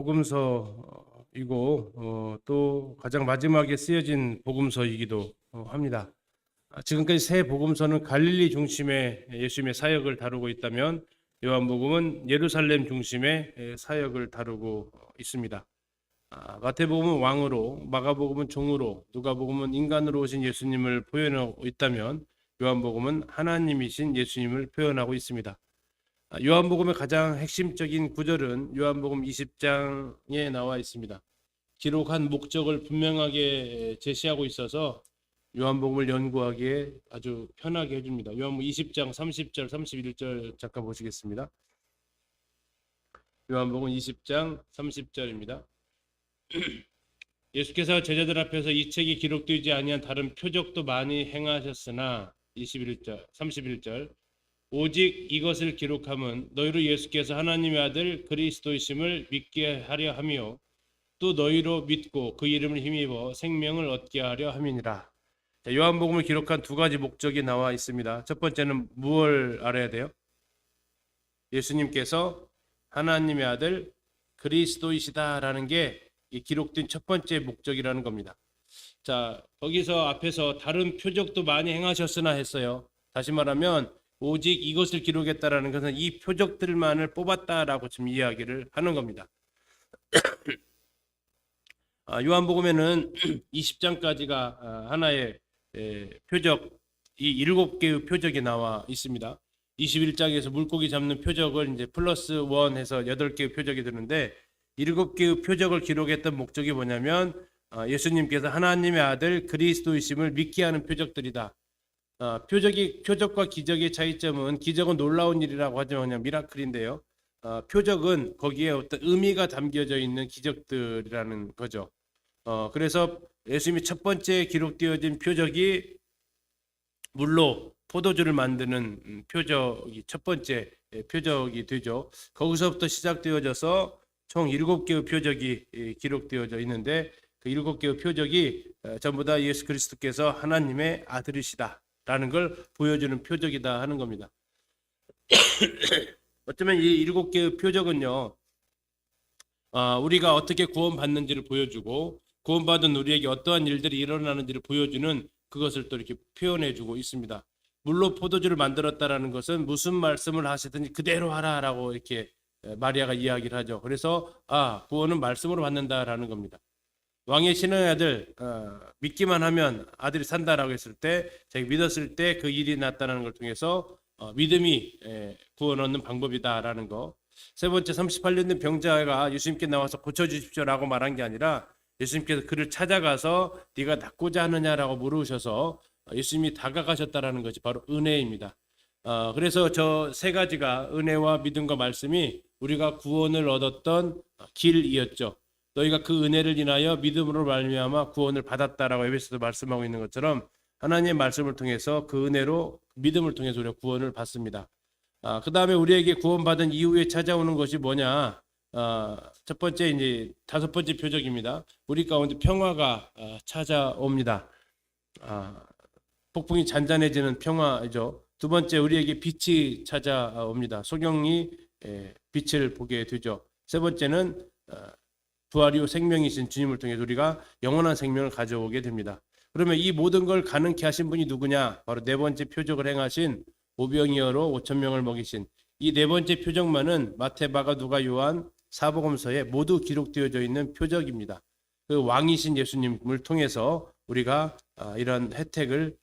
복음서이고 또 가장 마지막에 쓰여진 복음서이기도 합니다. 지금까지 세 복음서는 갈릴리 중심의 예수님의 사역을 다루고 있다면 요한복음은 예루살렘 중심의 사역을 다루고 있습니다. 마태복음은 왕으로, 마가복음은 종으로, 누가복음은 인간으로 오신 예수님을 표현하고 있다면 요한복음은 하나님이신 예수님을 표현하고 있습니다. 요한복음의 가장 핵심적인 구절은 요한복음 20장에 나와 있습니다. 기록한 목적을 분명하게 제시하고 있어서 요한복음을 연구하기에 아주 편하게 해줍니다. 요한복음 20장 30절, 31절 잠깐 보시겠습니다. 요한복음 20장 30절입니다. 예수께서 제자들 앞에서 이 책이 기록되지 아니한 다른 표적도 많이 행하셨으나 31절 오직 이것을 기록함은 너희로 예수께서 하나님의 아들 그리스도이심을 믿게 하려 하며 또 너희로 믿고 그 이름을 힘입어 생명을 얻게 하려 함이니라. 요한복음을 기록한 두 가지 목적이 나와 있습니다. 첫 번째는 무엇을 알아야 돼요? 예수님께서 하나님의 아들 그리스도이시다라는 게 기록된 첫 번째 목적이라는 겁니다. 자, 거기서 앞에서 다른 표적도 많이 행하셨으나 했어요. 다시 말하면 오직 이것을 기록했다라는 것은 이 표적들만을 뽑았다라고 지금 이야기를 하는 겁니다. 요한복음에는 20장까지가 하나의 표적, 이 7개의 표적이 나와 있습니다. 21장에서 물고기 잡는 표적을 이제 플러스 1 해서 8개의 표적이 되는데 7개의 표적을 기록했던 목적이 뭐냐면 예수님께서 하나님의 아들 그리스도이심을 믿게 하는 표적들이다. 표적과 기적의 차이점은 기적은 놀라운 일이라고 하지만 그냥 미라클인데요. 표적은 거기에 어떤 의미가 담겨져 있는 기적들이라는 거죠. 그래서 예수님이 첫 번째 기록되어진 표적이 물로 포도주를 만드는 표적이 첫 번째 표적이 되죠. 거기서부터 시작되어져서 총 7개의 표적이 기록되어져 있는데 그 7개의 표적이 전부 다 예수 그리스도께서 하나님의 아들이시다 라는 걸 보여주는 표적이다 하는 겁니다. 어쩌면 이 7개의 표적은요, 우리가 어떻게 구원받는지를 보여주고 구원받은 우리에게 어떠한 일들이 일어나는지를 보여주는 그것을 또 이렇게 표현해주고 있습니다. 물로 포도주를 만들었다라는 것은 무슨 말씀을 하시든지 그대로 하라라고 이렇게 마리아가 이야기를 하죠. 그래서 구원은 말씀으로 받는다라는 겁니다. 왕의 신의 아들 믿기만 하면 아들이 산다라고 했을 때 자기 믿었을 때 그 일이 났다는 걸 통해서 믿음이 구원 얻는 방법이다라는 거. 세 번째 38년 된 병자가 예수님께 나와서 고쳐주십시오라고 말한 게 아니라 예수님께서 그를 찾아가서 네가 낫고자 하느냐라고 물으셔서 예수님이 다가가셨다라는 것이 바로 은혜입니다. 그래서 저 세 가지가 은혜와 믿음과 말씀이 우리가 구원을 얻었던 길이었죠. 너희가 그 은혜를 인하여 믿음으로 말미암아 구원을 받았다라고 에베소서 말씀하고 있는 것처럼 하나님의 말씀을 통해서 그 은혜로 믿음을 통해서 우리가 구원을 받습니다. 그 다음에 우리에게 구원받은 이후에 찾아오는 것이 뭐냐? 첫 번째 이제 5번째 표적입니다. 우리 가운데 평화가 찾아옵니다. 폭풍이 잔잔해지는 평화이죠. 두 번째 우리에게 빛이 찾아옵니다. 소경이 빛을 보게 되죠. 세 번째는 부활이요 생명이신 주님을 통해 우리가 영원한 생명을 가져오게 됩니다. 그러면 이 모든 걸 가능케 하신 분이 누구냐? 바로 네 번째 표적을 행하신 오병이어로 5천 명을 먹이신 이 네 번째 표적만은 마태, 마가, 누가, 요한 사복음서에 모두 기록되어져 있는 표적입니다. 그 왕이신 예수님을 통해서 우리가 이런 혜택을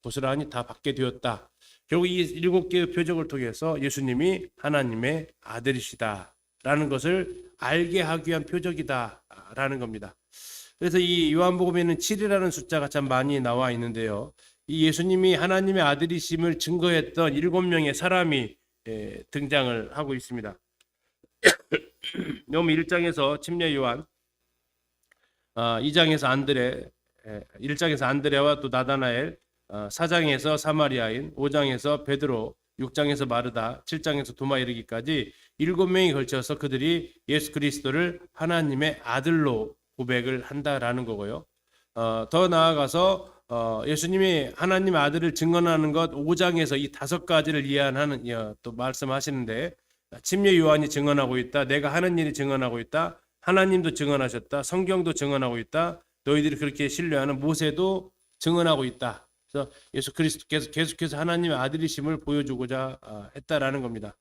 고스란히 다 받게 되었다. 결국 이 7개의 표적을 통해서 예수님이 하나님의 아들이시다라는 것을 알게 하기 위한 표적이다라는 겁니다. 그래서 이 요한복음에는 7이라는 숫자가 참 많이 나와 있는데요. 이 예수님이 하나님의 아들이심을 증거했던 7명의 사람이 등장을 하고 있습니다. 요한 1장에서 침례 요한, 2장에서 안드레, 1장에서 안드레와 또 나다나엘, 4장에서 사마리아인, 5장에서 베드로, 6장에서 마르다, 7장에서 도마 이르기까지 7명이 걸쳐서 그들이 예수 그리스도를 하나님의 아들로 고백을 한다라는 거고요. 더 나아가서 예수님이 하나님의 아들을 증언하는 것 5장에서 이 5가지를 이해하는 또 말씀하시는데 침례 요한이 증언하고 있다. 내가 하는 일이 증언하고 있다. 하나님도 증언하셨다. 성경도 증언하고 있다. 너희들이 그렇게 신뢰하는 모세도 증언하고 있다. 그래서 예수 그리스도께서 계속해서 하나님의 아들이심을 보여주고자 했다라는 겁니다.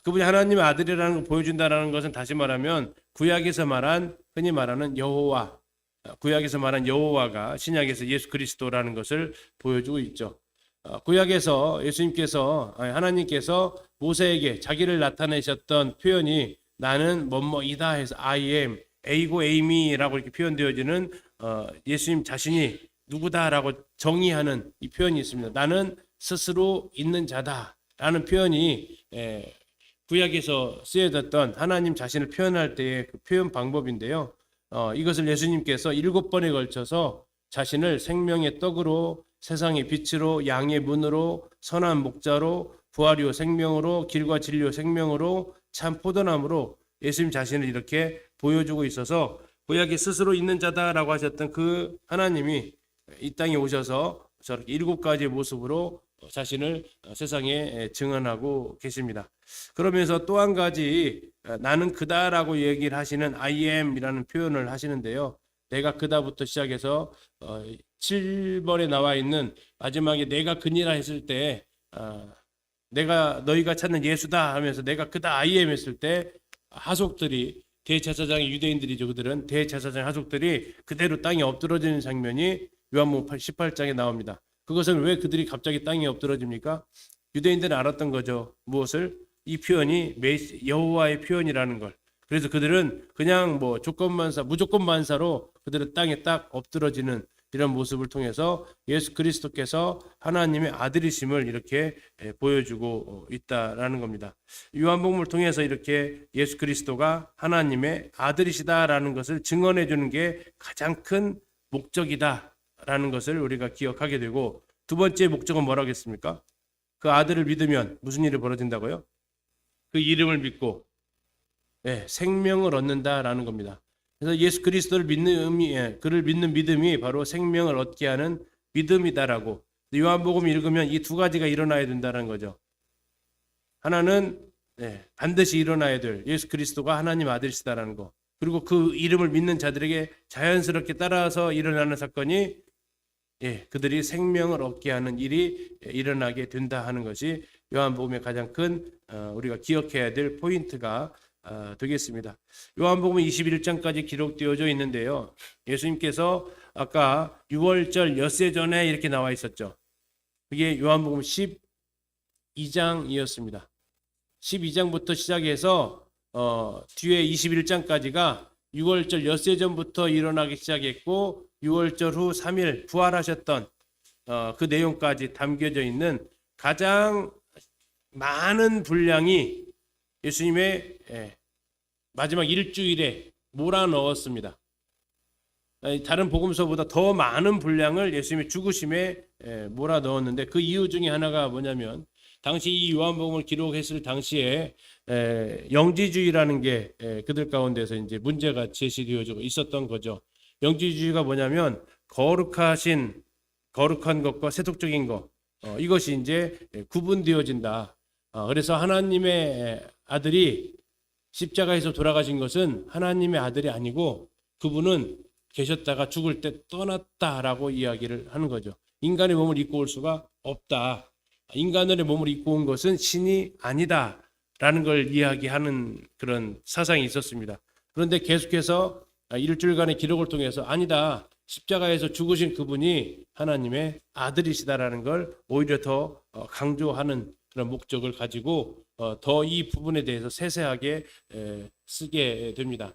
그분이 하나님의 아들이라는 걸 보여준다라는 것은 다시 말하면 구약에서 말한 흔히 말하는 여호와, 구약에서 말한 여호와가 신약에서 예수 그리스도라는 것을 보여주고 있죠. 구약에서 예수님께서 하나님께서 모세에게 자기를 나타내셨던 표현이 나는 뭐뭐이다 해서 I am, A고 Amy라고 이렇게 표현되어지는 예수님 자신이 누구다라고 정의하는 이 표현이 있습니다. 나는 스스로 있는 자다라는 표현이 구약에서 쓰여졌던 하나님 자신을 표현할 때의 그 표현 방법인데요. 이것을 예수님께서 7번에 걸쳐서 자신을 생명의 떡으로, 세상의 빛으로, 양의 문으로, 선한 목자로, 부활이요 생명으로, 길과 진리요 생명으로, 참 포도나무로 예수님 자신을 이렇게 보여주고 있어서 구약에 스스로 있는 자다라고 하셨던 그 하나님이 이 땅에 오셔서 저렇게 7가지의 모습으로 자신을 세상에 증언하고 계십니다. 그러면서 또 한 가지 나는 그다라고 얘기를 하시는 I am이라는 표현을 하시는데요. 내가 그다부터 시작해서 7번에 나와 있는 마지막에 내가 그니라 했을 때 내가 너희가 찾는 예수다 하면서 내가 그다 I am 했을 때 하속들이 대제사장의 유대인들이죠. 그들은 대제사장 하속들이 그대로 땅에 엎드러지는 장면이 요한복음 18장에 나옵니다. 그것은 왜 그들이 갑자기 땅에 엎드러집니까? 유대인들은 알았던 거죠. 무엇을? 이 표현이 여호와의 표현이라는 걸. 그래서 그들은 그냥 뭐 무조건 반사로 그들은 땅에 딱 엎드러지는 이런 모습을 통해서 예수 그리스도께서 하나님의 아들이심을 이렇게 보여주고 있다라는 겁니다. 요한복음을 통해서 이렇게 예수 그리스도가 하나님의 아들이시다라는 것을 증언해 주는 게 가장 큰 목적이다라는 것을 우리가 기억하게 되고, 두 번째 목적은 뭐라겠습니까? 그 아들을 믿으면 무슨 일이 벌어진다고요? 그 이름을 믿고 생명을 얻는다라는 겁니다. 그래서 예수 그리스도를 그를 믿는 믿음이 바로 생명을 얻게 하는 믿음이다라고 요한복음 읽으면 이 두 가지가 일어나야 된다는 거죠. 하나는 반드시 일어나야 될 예수 그리스도가 하나님 아들이시다라는 거, 그리고 그 이름을 믿는 자들에게 자연스럽게 따라서 일어나는 사건이 그들이 생명을 얻게 하는 일이 일어나게 된다 하는 것이 요한복음의 가장 큰 우리가 기억해야 될 포인트가 되겠습니다. 요한복음 21장까지 기록되어져 있는데요. 예수님께서 아까 6월절 엿새 전에 이렇게 나와 있었죠. 그게 요한복음 12장이었습니다. 12장부터 시작해서 뒤에 21장까지가 6월절 엿새 전부터 일어나기 시작했고 6월절 후 3일 부활하셨던 그 내용까지 담겨져 있는 가장 많은 분량이 예수님의 마지막 일주일에 몰아넣었습니다. 다른 복음서보다 더 많은 분량을 예수님의 죽으심에 몰아넣었는데, 그 이유 중에 하나가 뭐냐면 당시 이 요한복음을 기록했을 당시에 영지주의라는 게 그들 가운데서 이제 문제가 제시되어지고 있었던 거죠. 영지주의가 뭐냐면 거룩한 것과 세속적인 것, 이것이 이제 구분되어진다. 그래서 하나님의 아들이 십자가에서 돌아가신 것은 하나님의 아들이 아니고 그분은 계셨다가 죽을 때 떠났다라고 이야기를 하는 거죠. 인간의 몸을 입고 올 수가 없다. 인간의 몸을 입고 온 것은 신이 아니다라는 걸 이야기하는 그런 사상이 있었습니다. 그런데 계속해서 일주일간의 기록을 통해서 아니다, 십자가에서 죽으신 그분이 하나님의 아들이시다라는 걸 오히려 더 강조하는 그런 목적을 가지고 더 이 부분에 대해서 세세하게 쓰게 됩니다.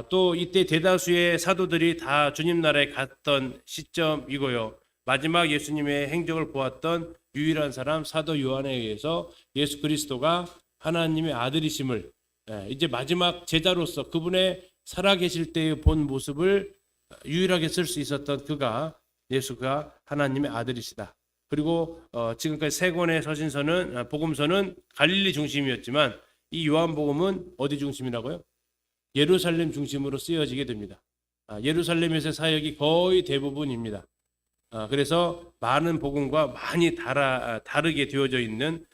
또 이때 대다수의 사도들이 다 주님 나라에 갔던 시점이고요. 마지막 예수님의 행적을 보았던 유일한 사람 사도 요한에 의해서 예수 그리스도가 하나님의 아들이심을 이제 마지막 제자로서 그분의 살아계실 때의 본 모습을 유일하게 쓸 수 있었던 예수가 하나님의 아들이시다. 그리고 지금까지 세 권의 복음서는 갈릴리 중심이었지만 이 요한복음은 어디 중심이라고요? 예루살렘 중심으로 쓰여지게 됩니다. 예루살렘에서의 사역이 거의 대부분입니다. 그래서 많은 복음과 많이 다르게 되어져 있는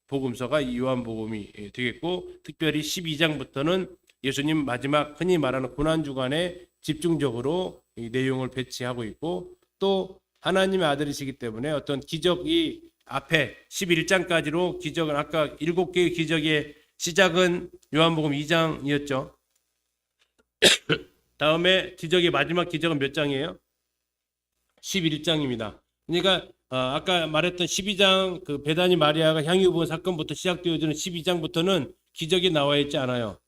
복음서가 이 요한복음이 되겠고, 특별히 12장부터는 예수님 마지막 흔히 말하는 고난 주간에 집중적으로 이 내용을 배치하고 있고, 또 하나님의 아들이시기 때문에 어떤 기적이 앞에 11장까지로 기적은 아까 7개의 기적의 시작은 요한복음 2장이었죠. 다음에 기적의 마지막 기적은 몇 장이에요? 11장입니다. 그러니까 아까 말했던 12장 그 베다니 마리아가 향유 부은 사건부터 시작되어지는 12장부터는 기적이 나와 있지 않아요.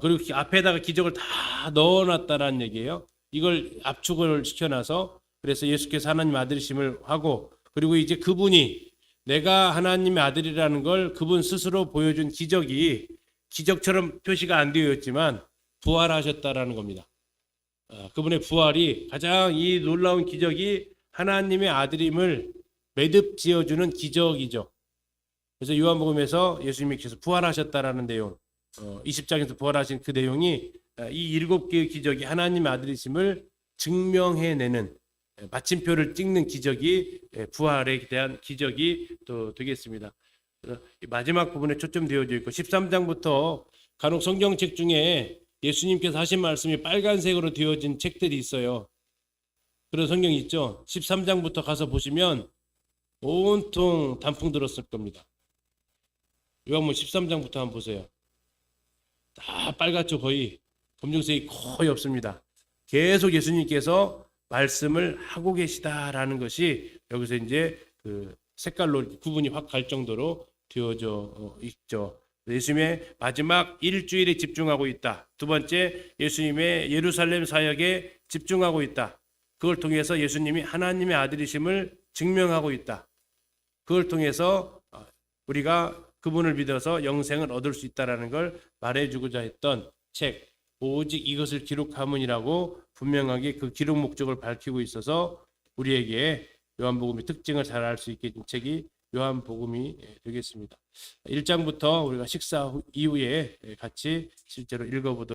그리고 앞에다가 기적을 다 넣어놨다라는 얘기예요. 이걸 압축을 시켜놔서 그래서 예수께서 하나님 아들이심을 하고, 그리고 이제 그분이 내가 하나님의 아들이라는 걸 그분 스스로 보여준 기적이 기적처럼 표시가 안 되어 있지만 부활하셨다라는 겁니다. 그분의 부활이 가장 이 놀라운 기적이 하나님의 아들임을 매듭 지어주는 기적이죠. 그래서 요한복음에서 예수님께서 부활하셨다라는 내용, 20장에서 부활하신 그 내용이 이 7개의 기적이 하나님의 아들이심을 증명해내는 마침표를 찍는 기적이 부활에 대한 기적이 또 되겠습니다. 그래서 마지막 부분에 초점되어져 있고 13장부터 간혹 성경책 중에 예수님께서 하신 말씀이 빨간색으로 되어진 책들이 있어요. 그런 성경이 있죠. 13장부터 가서 보시면 온통 단풍 들었을 겁니다. 요한복음 13장부터 한번 보세요. 다 빨갛죠. 거의 검정색이 거의 없습니다. 계속 예수님께서 말씀을 하고 계시다라는 것이 여기서 이제 그 색깔로 구분이 확 갈 정도로 되어져 있죠. 예수님의 마지막 일주일에 집중하고 있다. 두 번째, 예수님의 예루살렘 사역에 집중하고 있다. 그걸 통해서 예수님이 하나님의 아들이심을 증명하고 있다. 그걸 통해서 우리가 그분을 믿어서 영생을 얻을 수 있다라는 걸 말해주고자 했던 책, 오직 이것을 기록함은이라고 분명하게 그 기록 목적을 밝히고 있어서 우리에게 요한복음의 특징을 잘 알 수 있게 된 책이 요한복음이 되겠습니다. 1장부터 우리가 식사 이후에 같이 실제로 읽어보도록